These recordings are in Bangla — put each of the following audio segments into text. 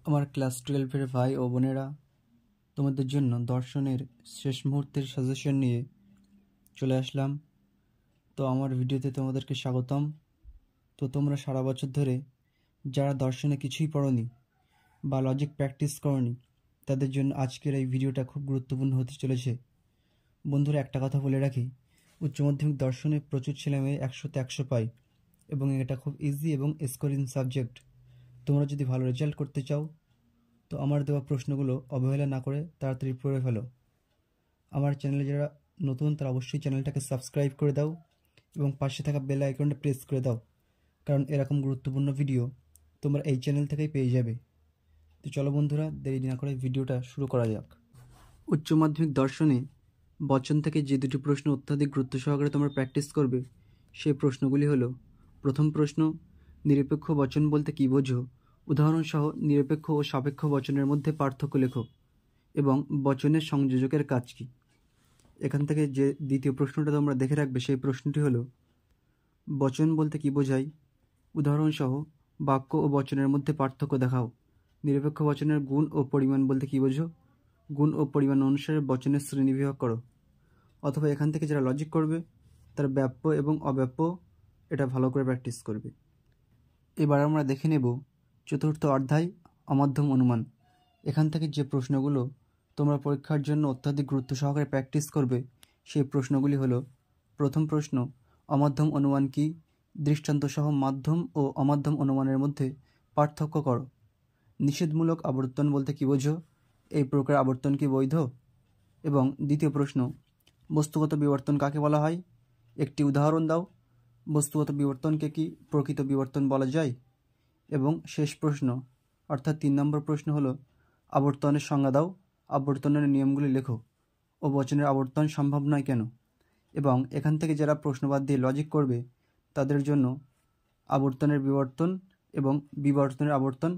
আমার ক্লাস 12-এর ভাই ও বোনেরা, তোমাদের জন্য দর্শনের শেষ মুহূর্তের সাজেশন নিয়ে চলে আসলাম। তো আমার ভিডিওতে তোমাদেরকে স্বাগতম। তো তোমরা সারা বছর ধরে যারা দর্শনে কিছুই পড়োনি বা লজিক প্র্যাকটিস করোনি, তাদের জন্য আজকের এই ভিডিওটা খুব গুরুত্বপূর্ণ হতে চলেছে। বন্ধুরা, একটা কথা বলে রাখি, উচ্চ মাধ্যমিক দর্শনে প্রচুর ছেলেমেয়ে 100তে 100 পায় এবং এটা খুব ইজি এবং স্কোরিং সাবজেক্ট। তোমরা যদি ভালো রেজাল্ট করতে চাও তো আমার দেওয়া প্রশ্নগুলো অবহেলা না করে তাড়াতাড়ি পড়ে ফেলো। আমার চ্যানেলে যারা নতুন তারা অবশ্যই চ্যানেলটাকে সাবস্ক্রাইব করে দাও এবং পাশে থাকা বেল আইকনটা প্রেস করে দাও, কারণ এরকম গুরুত্বপূর্ণ ভিডিও তোমরা এই চ্যানেল থেকেই পেয়ে যাবে। তো চলো বন্ধুরা, দেরি না করে ভিডিওটা শুরু করা যাক। উচ্চ মাধ্যমিক দর্শনে বচন থেকে যে দুটি প্রশ্ন অত্যাধিক গুরুত্ব সহকারে তোমরা প্র্যাকটিস করবে, সেই প্রশ্নগুলি হলো: প্রথম প্রশ্ন, নিরপেক্ষ বচন বলতে কী বোঝো? উদাহরণসহ নিরপেক্ষ ও সাপেক্ষ বচনের মধ্যে পার্থক্য লেখো এবং বচনের সংযোজকের কাজ কী। এখান থেকে যে দ্বিতীয় প্রশ্নটা তোমরা দেখে রাখবে, সেই প্রশ্নটি হলো: বচন বলতে কী বোঝায়? উদাহরণসহ বাক্য ও বচনের মধ্যে পার্থক্য দেখাও। নিরপেক্ষ বচনের গুণ ও পরিমাণ বলতে কী বোঝো? গুণ ও পরিমাণ অনুসারে বচনের শ্রেণীবিভাগ করো। অথবা এখান থেকে যারা লজিক করবে তারা ব্যাপ্য এবং অব্যাপ্য এটা ভালো করে প্র্যাকটিস করবে। এবার আমরা দেখে নেব চতুর্থ অধ্যায় অমাধ্যম অনুমান। এখান থেকে যে প্রশ্নগুলো তোমরা পরীক্ষার জন্য অত্যাধিক গুরুত্ব সহকারে প্র্যাকটিস করবে, সেই প্রশ্নগুলি হলো: প্রথম প্রশ্ন, অমাধ্যম অনুমান কি? দৃষ্টান্তসহ মাধ্যম ও অমাধ্যম অনুমানের মধ্যে পার্থক্য করো। নিষেধমূলক আবর্তন বলতে কী বোঝো? এই প্রকার আবর্তন কি বৈধ? এবং দ্বিতীয় প্রশ্ন, বস্তুগত বিবর্তন কাকে বলা হয়? একটি উদাহরণ দাও। বস্তুগত বিবর্তনকে কি প্রকৃত বিবর্তন বলা যায়? এবং শেষ প্রশ্ন অর্থাৎ 3 নম্বর প্রশ্ন হলো: আবর্তনের সংজ্ঞা দাও, আবর্তনের নিয়মগুলি লেখো ও বচনের আবর্তন সম্ভব নয় কেন। এবং এখান থেকে যারা প্রশ্নবাদ দিয়ে লজিক করবে তাদের জন্য আবর্তনের বিবর্তন এবং বিবর্তনের আবর্তন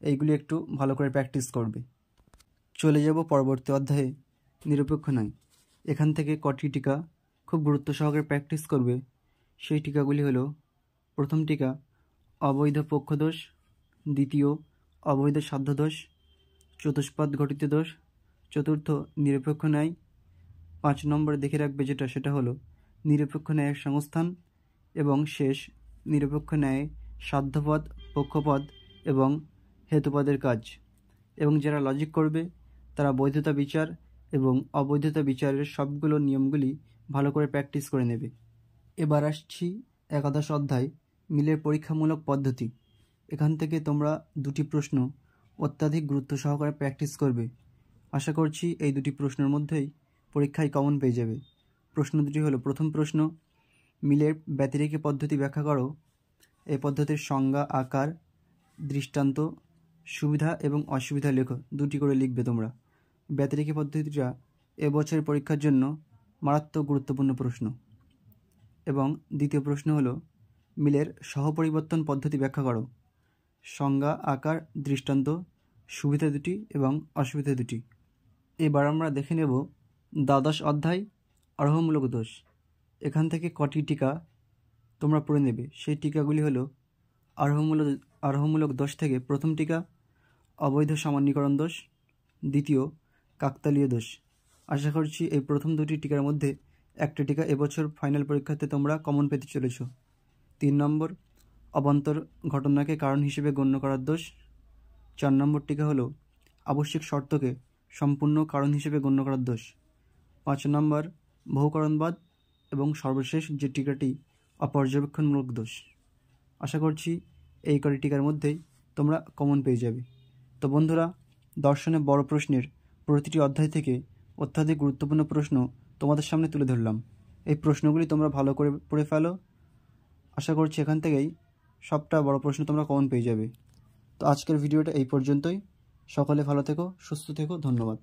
এইগুলি একটু ভালো করে প্র্যাকটিস করবে। চলে যাব পরবর্তী অধ্যায়ে নিরপেক্ষ নয়। এখান থেকে কটি টিকা খুব গুরুত্ব সহকারে প্র্যাকটিস করবে। সেই টিকাগুলি হলো: প্রথম টিকা, অবৈধ পক্ষদোষ। দ্বিতীয়, অবৈধ সাধ্যদোষ। চতুষ্পাদ ঘটিত দোষ। চতুর্থ, নিরপেক্ষ ন্যায়। 5 নম্বরে দেখে রাখবে যেটা, সেটা হলো নিরপেক্ষ ন্যায়ের সংস্থান। এবং শেষ, নিরপেক্ষ ন্যায়ে সাধ্যপদ, পক্ষপদ এবং হেতুপদের কাজ। এবং যারা লজিক করবে তারা বৈধতা বিচার এবং অবৈধতা বিচারের সবগুলো নিয়মগুলি ভালো করে প্র্যাকটিস করে নেবে। এবার আসছি একাদশ অধ্যায় মিলের পরীক্ষামূলক পদ্ধতি। এখান থেকে তোমরা দুটি প্রশ্ন অত্যাধিক গুরুত্ব সহকারে প্র্যাকটিস করবে। আশা করছি এই দুটি প্রশ্নের মধ্যেই পরীক্ষায় কমন পেয়ে যাবে। প্রশ্ন দুটি হলো: প্রথম প্রশ্ন, মিলের ব্যতিরেকি পদ্ধতি ব্যাখ্যা করো। এই পদ্ধতির সংজ্ঞা, আকার, দৃষ্টান্ত, সুবিধা এবং অসুবিধা লেখো। দুটি করে লিখবে তোমরা। ব্যতিরেকি পদ্ধতিটা এবছরের পরীক্ষার জন্য মারাত্মক গুরুত্বপূর্ণ প্রশ্ন। এবং দ্বিতীয় প্রশ্ন হলো: মিলের সহপরিবর্তন পদ্ধতি ব্যাখ্যা করো। সংজ্ঞা, আকার, দৃষ্টান্ত, সুবিধা দুটি এবং অসুবিধা দুটি। এবার আমরা দেখে নেব দ্বাদশ অধ্যায় আরোহমূলক দোষ। এখান থেকে কটি টিকা তোমরা পড়ে নেবে। সেই টিকাগুলি হলো: আরোহমূলক দোষ থেকে প্রথম টিকা, অবৈধ সামান্যীকরণ দোষ। দ্বিতীয়, কাকতালীয় দোষ। আশা করছি এই প্রথম দুটি টিকার মধ্যে একটা টিকা এবছর ফাইনাল পরীক্ষাতে তোমরা কমন পেতে চলেছ। 3 নম্বর, অবান্তর ঘটনাকে কারণ হিসেবে গণ্য করার দোষ। 4 নম্বর টিকা হলো আবশ্যিক শর্তকে সম্পূর্ণ কারণ হিসেবে গণ্য করার দোষ। 5 নম্বর, বহুকরণবাদ। এবং সর্বশেষ যে টিকাটি, অপর্যবেক্ষণমূলক দোষ। আশা করছি এই কটি টিকার মধ্যেই তোমরা কমন পেয়ে যাবে। তো বন্ধুরা, দর্শনে বড় প্রশ্নের প্রতিটি অধ্যায় থেকে অত্যাধিক গুরুত্বপূর্ণ প্রশ্ন তোমাদের সামনে তুলে ধরলাম। এই প্রশ্নগুলি তোমরা ভালো করে পড়ে ফেলো। আশা করছি এখান থেকেই সবটা বড় প্রশ্ন তোমরা কমন পেয়ে যাবে। তো আজকের ভিডিওটা এই পর্যন্তই। সকলে ভালো থেকো, সুস্থ থেকো। ধন্যবাদ।